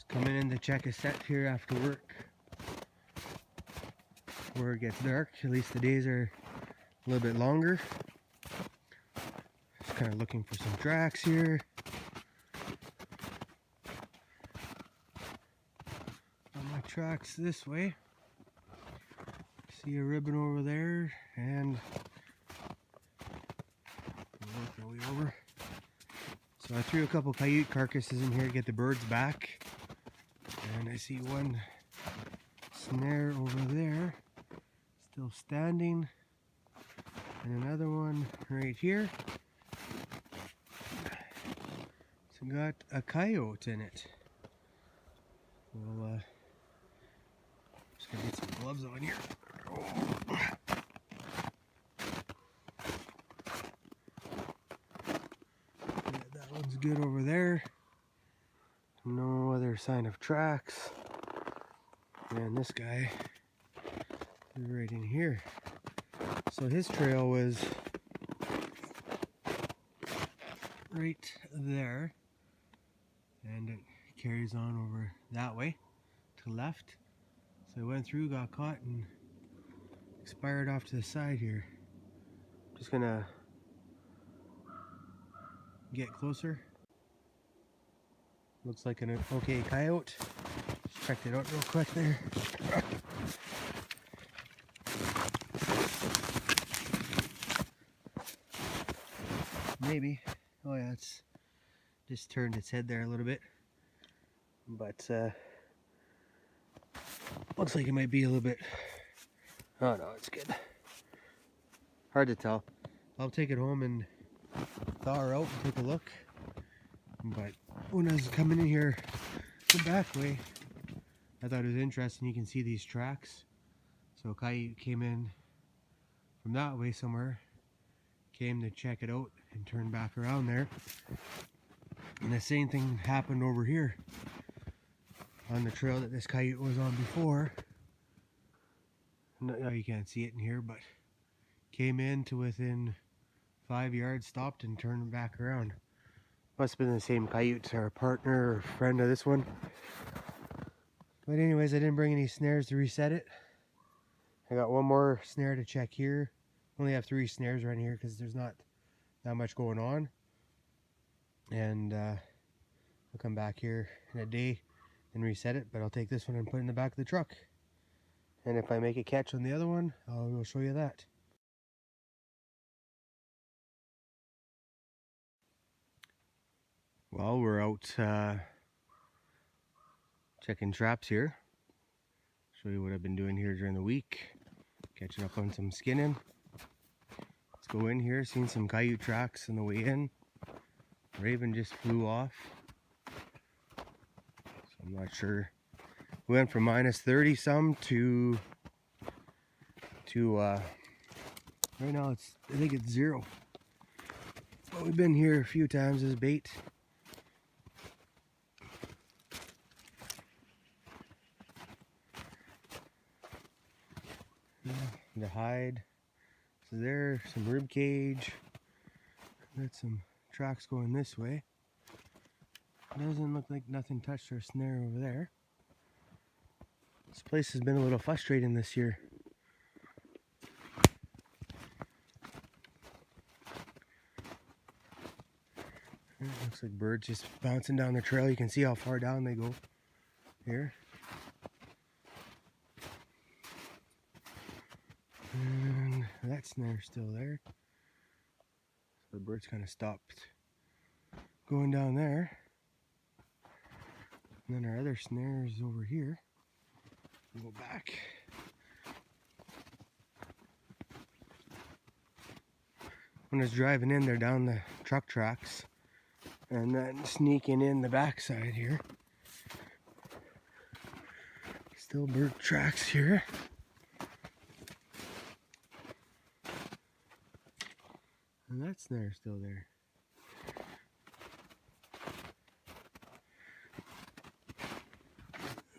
Coming in to check a set here after work before it gets dark. At least the days are a little bit longer. Just kind of looking for some tracks here. On my tracks this way. See a ribbon over there, and we'll work our way over. So I threw a couple coyote carcasses in here to get the birds back. And I see one snare over there, still standing, and another one right here. It's got a coyote in it. We'll just gonna get some gloves on here. Yeah, that one's good over there. No other sign of tracks. And this guy is right in here. So his trail was right there. And it carries on over that way to left. So I went through, got caught, and expired off to the side here. Just gonna get closer. Looks like an okay coyote. Just checked it out real quick there. Maybe. Oh yeah, it's just turned its head there a little bit. But looks like it might be a little bit. Oh no, it's good. Hard to tell. I'll take it home and thaw her out and take a look. But when I was coming in here the back way, I thought it was interesting. You can see these tracks. So a coyote came in from that way somewhere, came to check it out and turned back around there. And the same thing happened over here on the trail that this coyote was on before. No, you can't see it in here, but came in to within 5 yards, stopped, and turned back around. Must have been the same coyote, or partner or friend of this one. But anyways, I didn't bring any snares to reset it. I got one more snare to check here. Only have 3 snares right here because there's not that much going on. And I'll come back here in a day and reset it, but I'll take this one and put it in the back of the truck. And if I make a catch on the other one, I will show you that. Well, we're out checking traps here. Show you what I've been doing here during the week. Catching up on some skinning. Let's go in here, seen some coyote tracks on the way in. Raven just flew off. So I'm not sure. We went from minus 30 some to right now I think it's 0. But we've been here a few times as bait. The hide. So there's some rib cage. Got some tracks going this way. Doesn't look like nothing touched our snare over there. This place has been a little frustrating this year. It looks like birds just bouncing down the trail. You can see how far down they go here. And that snare's still there. So the birds kind of stopped going down there. And then our other snare is over here. We'll go back. When I was driving in there down the truck tracks and then sneaking in the backside here. Still bird tracks here. And that snare's still there.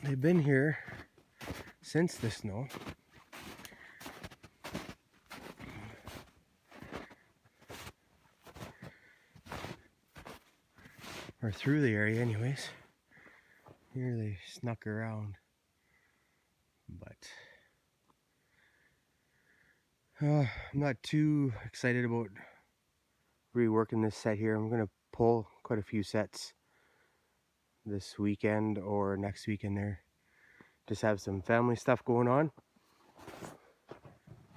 They've been here since the snow. Or through the area anyways. here they snuck around, but I'm not too excited about reworking this set here. I'm gonna pull quite a few sets this weekend or next weekend there. Just have some family stuff going on,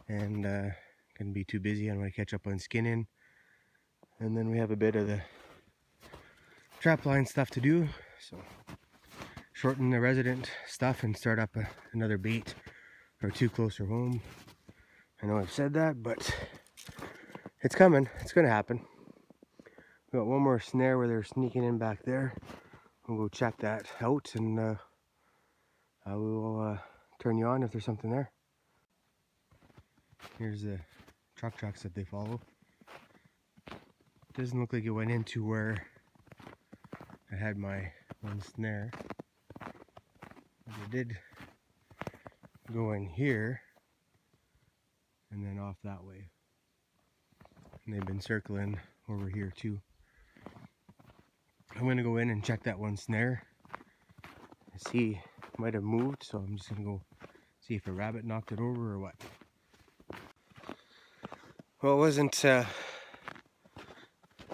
and gonna be too busy. I'm gonna catch up on skinning, and then we have a bit of the trapline stuff to do, so shorten the resident stuff and start up another bait or two closer home. I know I've said that, but it's coming. It's gonna happen. We got one more snare where they're sneaking in back there. We'll go check that out, and I will turn you on if there's something there. Here's the truck tracks that they follow. Doesn't look like it went into where I had my one snare. But it did go in here and then off that way. And they've been circling over here too. I'm gonna go in and check that one snare. I see it might have moved, so I'm just gonna go see if a rabbit knocked it over or what. Well, it wasn't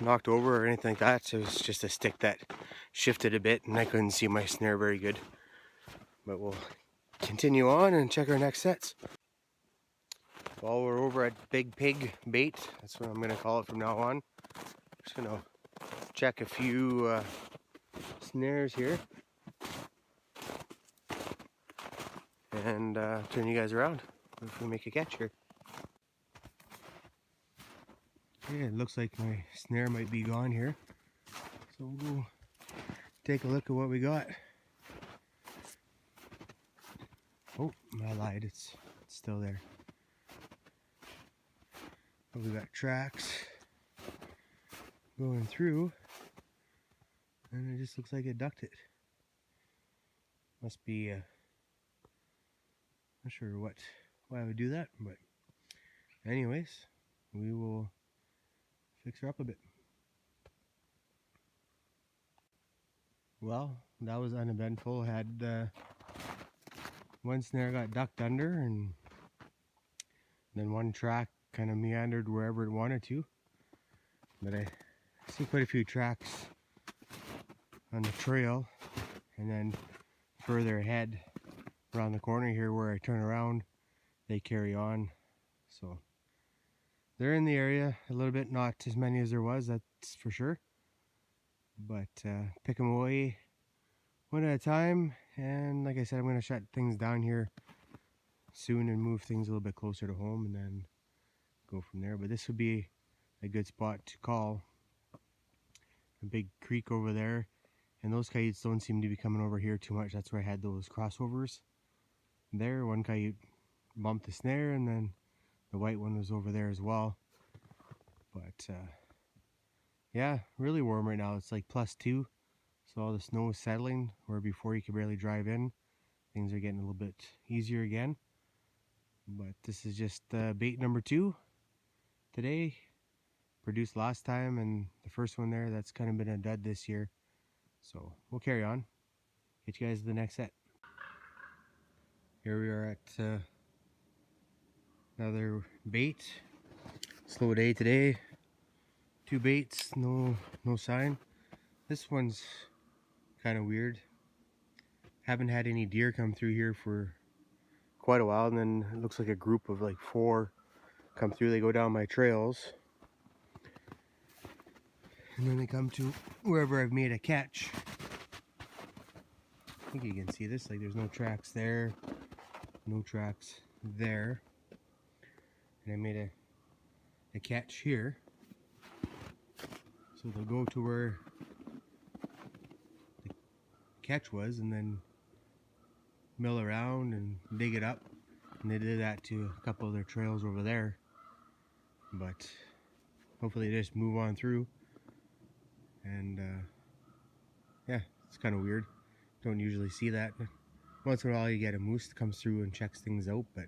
knocked over or anything like that. So it was just a stick that shifted a bit and I couldn't see my snare very good. But we'll continue on and check our next sets. While we're over at Big Pig Bait, that's what I'm going to call it from now on. Just going to check a few snares here and turn you guys around if we make a catch here. Yeah, it looks like my snare might be gone here, so we'll go take a look at what we got. Oh, I lied, it's still there. But we got tracks going through, and it just looks like it ducked it. Must be not sure why I would do that, but anyways, we will fix her up a bit. Well, that was uneventful. Had one snare got ducked under, and then one track kind of meandered wherever it wanted to. But I see quite a few tracks on the trail, and then further ahead around the corner here where I turn around, they carry on. So they're in the area a little bit, not as many as there was, that's for sure. But pick them away one at a time, and like I said, I'm going to shut things down here soon and move things a little bit closer to home and then go from there. But this would be a good spot to call. A big creek over there, and those coyotes don't seem to be coming over here too much. That's where I had those crossovers there. One coyote bumped the snare, and then the white one was over there as well. But yeah, really warm right now. It's like +2, so all the snow is settling, where before you could barely drive in. Things are getting a little bit easier again. But this is just bait number 2 today. Produced last time, and the first one there, that's kind of been a dud this year. So we'll carry on. Get you guys to the next set. Here we are at another bait. Slow day today. 2 baits, no sign. This one's kind of weird. Haven't had any deer come through here for quite a while, and then it looks like a group of like 4 come through. They go down my trails, and then they come to wherever I've made a catch. I think you can see this, like there's no tracks there, no tracks there. And I made a catch here. So they'll go to where the catch was and then mill around and dig it up. And they did that to a couple of their trails over there. But hopefully they just move on through. And yeah, it's kind of weird. Don't usually see that. Once in a while you get a moose that comes through and checks things out, but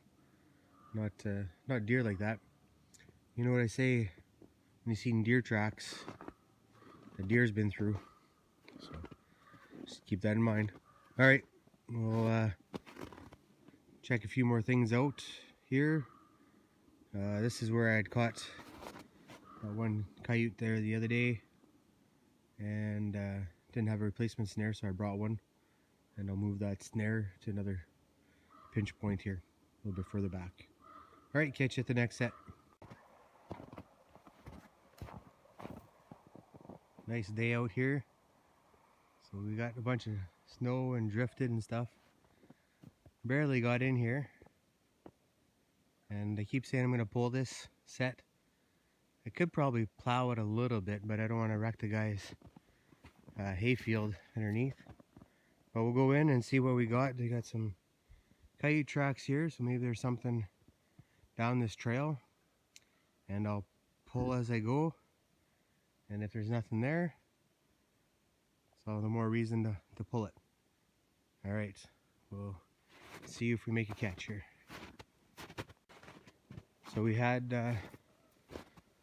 not deer like that. You know what I say, when you've seen deer tracks, the deer's been through. So just keep that in mind. Alright, we'll check a few more things out here. This is where I'd caught one coyote there the other day, and didn't have a replacement snare, so I brought one, and I'll move that snare to another pinch point here a little bit further back. Alright, catch you at the next set. Nice day out here. So we got a bunch of snow and drifted and stuff. Barely got in here. And I keep saying I'm going to pull this set. I could probably plow it a little bit, but I don't want to wreck the guy's hayfield underneath. But we'll go in and see what we got. They got some coyote tracks here, so maybe there's something down this trail. And I'll pull as I go. And if there's nothing there, so the more reason to pull it. Alright, we'll see if we make a catch here. So we had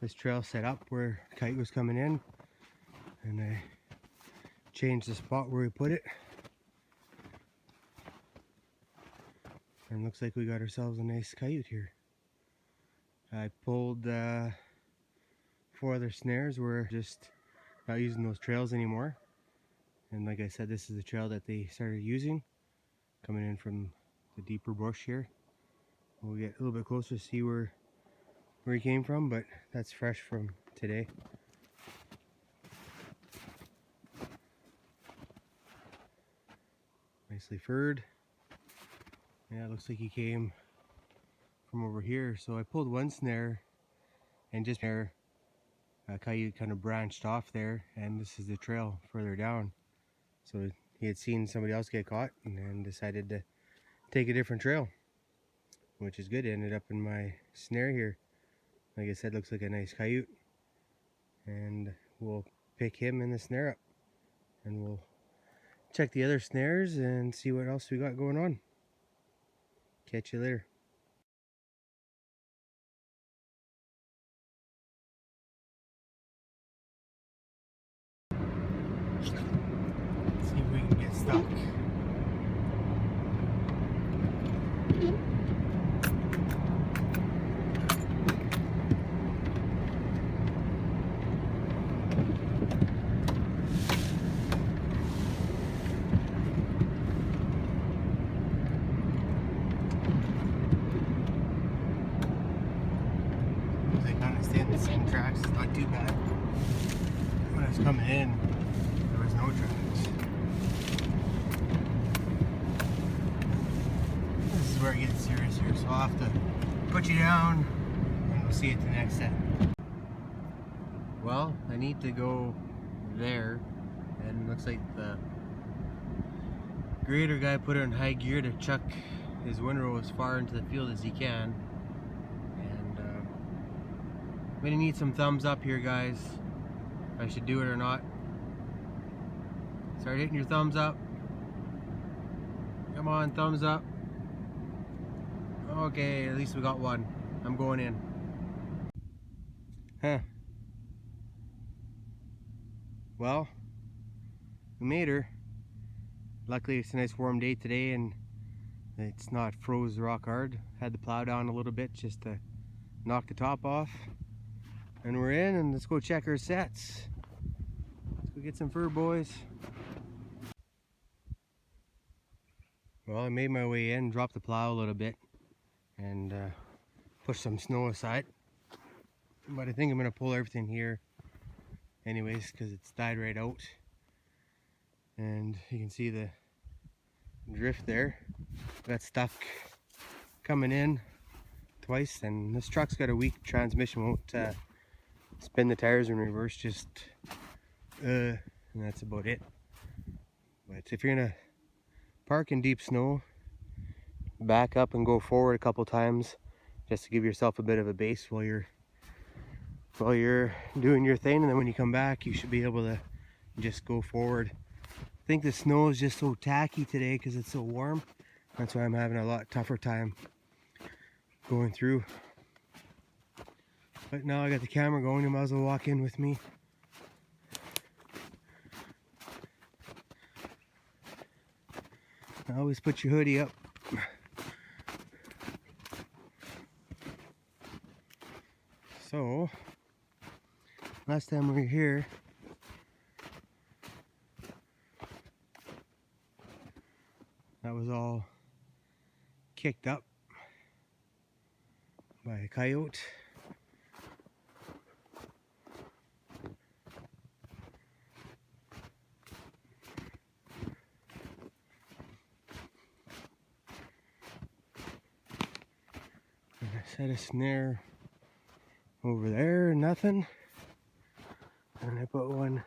this trail set up where kite was coming in, and I changed the spot where we put it. And looks like we got ourselves a nice coyote here. I pulled 4 other snares. We're just not using those trails anymore. And like I said, this is the trail that they started using, coming in from the deeper bush here. We'll get a little bit closer to see where he came from, but that's fresh from today. Nicely furred. Yeah, it looks like he came from over here. So I pulled one snare, and just there, a coyote kind of branched off there, and this is the trail further down. So he had seen somebody else get caught and then decided to take a different trail, which is good. It ended up in my snare here. Like I said, looks like a nice coyote, and we'll pick him in the snare up, and we'll check the other snares and see what else we got going on. Catch you later. Let's see if we can get stuck. They kind of stay in the same tracks. It's not too bad. When I was coming in, there was no tracks. This is where it gets serious here, so I'll have to put you down and we'll see you at the next set. Well, I need to go there, and it looks like the grader guy put it in high gear to chuck his windrow as far into the field as he can. And I'm gonna need some thumbs up here, guys, if I should do it or not. Start hitting your thumbs up. Come on, thumbs up. Okay, at least we got one. I'm going in. Huh. Well, we made her. Luckily it's a nice warm day today and it's not froze rock hard. Had the plow down a little bit just to knock the top off. And we're in, and let's go check our sets. Let's go get some fur, boys. Well, I made my way in, dropped the plow a little bit, and pushed some snow aside. But I think I'm gonna pull everything here anyways, because it's died right out. And you can see the drift there. Got stuck coming in twice, and this truck's got a weak transmission, won't spin the tires in reverse, just and that's about it. But if you're gonna park in deep snow, back up and go forward a couple times just to give yourself a bit of a base while you're doing your thing, and then when you come back you should be able to just go forward. I think the snow is just so tacky today because it's so warm. That's why I'm having a lot tougher time going through. But now I got the camera going, you might as well walk in with me. Always put your hoodie up. So, last time we were here, that was all kicked up by a coyote. And I set a snare over there, nothing. And I put one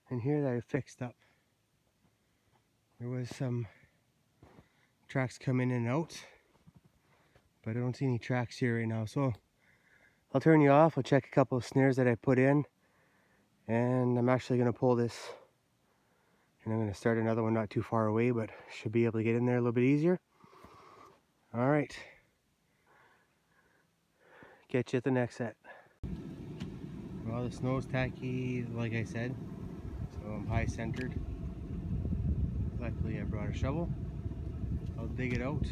in here that I fixed up. There was some tracks coming in and out, but I don't see any tracks here right now. So I'll turn you off. I'll check a couple of snares that I put in, and I'm actually going to pull this, and I'm going to start another one not too far away, but should be able to get in there a little bit easier. All right, catch you at the next set. Well, the snow's tacky, like I said, so I'm high centered. Luckily I brought a shovel. I'll dig it out.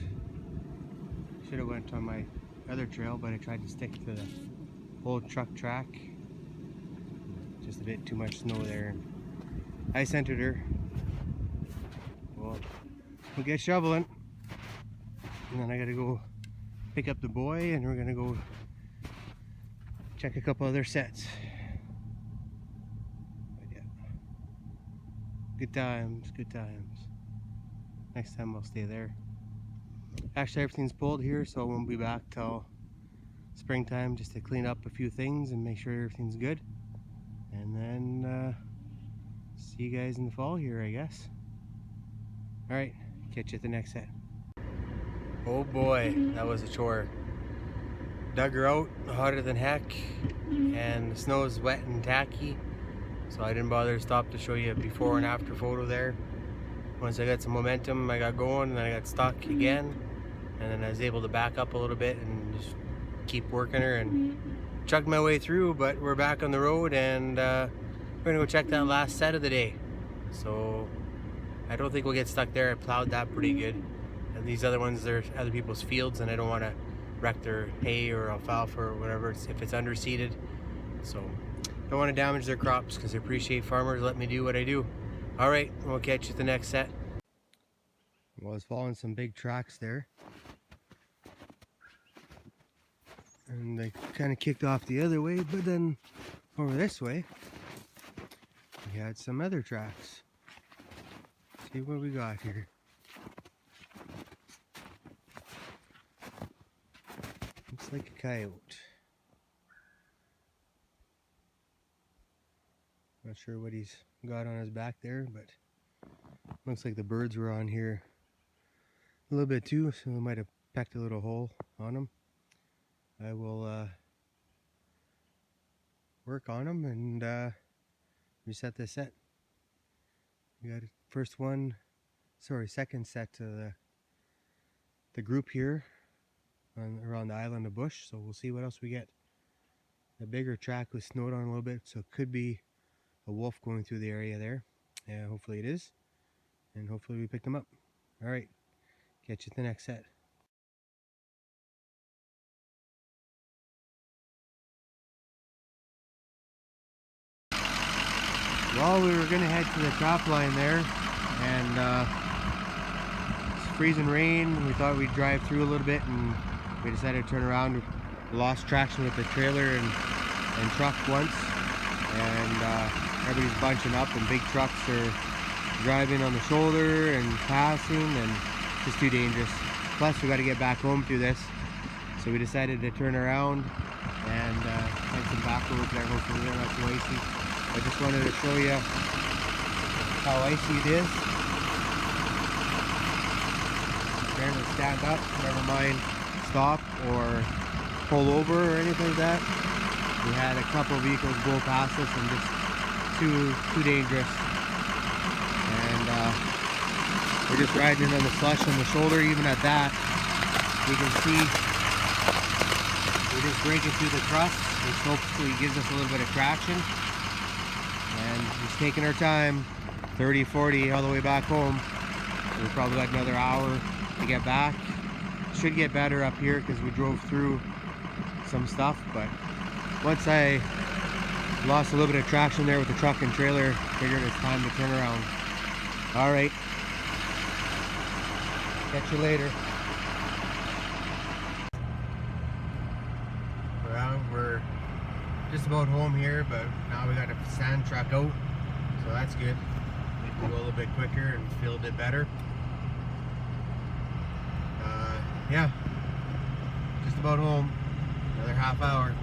Should have went on my other trail, but I tried to stick to the old truck track. Just a bit too much snow there. I centered her. Well, we'll get shoveling. And then I gotta go pick up the boy, and we're gonna go check a couple other sets. But yeah, good times, good times. Next time I'll stay there. Actually, everything's pulled here, so I won't be back till springtime, just to clean up a few things and make sure everything's good. And then see you guys in the fall here, I guess. Alright, catch you at the next set. Oh boy, that was a chore. Dug her out, hotter than heck, and the snow is wet and tacky, so I didn't bother to stop to show you a before and after photo there. Once I got some momentum, I got going, and then I got stuck again, and then I was able to back up a little bit and just keep working her and chug my way through. But we're back on the road, and we're gonna go check that last set of the day. So I don't think we'll get stuck there. I plowed that pretty good, and these other ones, they're other people's fields, and I don't want to wreck their hay or alfalfa or whatever if it's underseeded. So don't want to damage their crops, because I appreciate farmers letting me do what I do. Alright, we'll catch you at the next set. Well, I was following some big tracks there, and they kind of kicked off the other way, but then over this way we had some other tracks. See what we got here. Looks like a coyote. Not sure what he's got on his back there, but looks like the birds were on here a little bit too, so we might have pecked a little hole on them. I will work on them and reset this set. We got first one, sorry, second set to the group here around the island of Bush, so we'll see what else we get. The bigger track was snowed on a little bit, so it could be a wolf going through the area there. Yeah, hopefully it is, and hopefully we pick them up. Alright, catch you at the next set. Well, we were going to head to the Trapline there, and it's freezing rain. We thought we'd drive through a little bit, and we decided to turn around. We lost traction with the trailer and truck once, and everybody's bunching up, and big trucks are driving on the shoulder and passing, and it's just too dangerous. Plus, we got to get back home through this, so we decided to turn around and find some back roads there. Hopefully they're not too icy. I just wanted to show you how icy it is. Trying to stand up, never mind stop or pull over or anything like that. We had a couple of vehicles go past us, and just too dangerous. And we're just riding on the slush on the shoulder. Even at that, you can see we're just breaking through the crust, which hopefully gives us a little bit of traction. And just taking our time, 30, 40 all the way back home. So we probably got another hour to get back. Should get better up here because we drove through some stuff, but once I lost a little bit of traction there with the truck and trailer, figured it's time to turn around. All right, catch you later. Well, we're just about home here, but now we got a sand truck out, so that's good. We can go a little bit quicker and feel a bit better. Yeah, just about home. Another half hour.